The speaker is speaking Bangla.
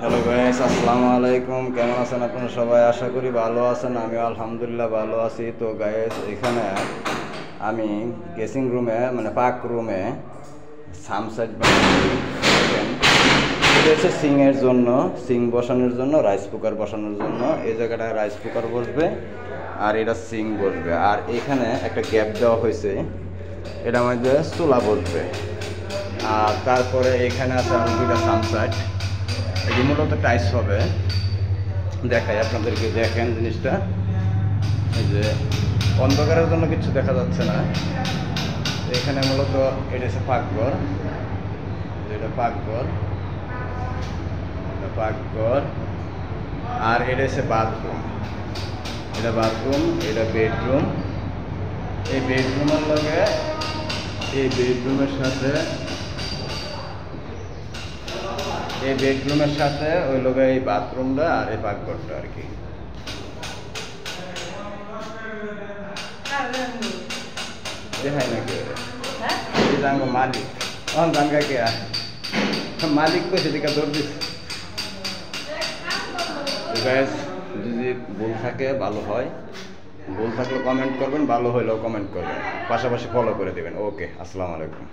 হ্যালো গাইস, আসসালামু আলাইকুম। কেমন আছেন আপনারা সবাই? আশা করি ভালো আছেন। আমি আলহামদুলিল্লাহ ভালো আছি। তো গাইস, এখানে আমি গেসিং রুমে মানে পাক রুমে সামসাইড দেখেন, এটা হচ্ছে সিংয়ের জন্য, সিং বসানোর জন্য, রাইস কুকার বসানোর জন্য। এই জায়গাটায় রাইস কুকার বসবে আর এটা সিং বসবে। আর এখানে একটা গ্যাপ দেওয়া হয়েছে, এটার মধ্যে চুলা বসবে। আর তারপরে এখানে আছে আর দুইটা সামসাইড। এটি মূলত টাইস হবে, দেখাই আপনাদেরকে। দেখেন জিনিসটা, এই যে অন্ধকারের জন্য কিছু দেখা যাচ্ছে না। এখানে মূলত এটা হচ্ছে পাকঘর, এটা পাকঘর, এটা পাকঘর। আর এটা হচ্ছে বাথরুম, এটা বাথরুম, এটা বেডরুম। এই বেডরুমের লগে এই বেডরুমের সাথে এই বেডরুমের সাথে ওই লোকে এই বাথরুমটা আর এই পাকঘরটা আর কি। দেখাই নাকি এই জানবো মালিক জানগা কে মালিক তো সেদিকে দৌড় দিচ্ছে। যদি ভুল থাকে ভালো হয়, ভুল থাকলে কমেন্ট করবেন, ভালো হইলেও কমেন্ট করবেন, পাশাপাশি ফলো করে দেবেন। ওকে, আসসালামু আলাইকুম।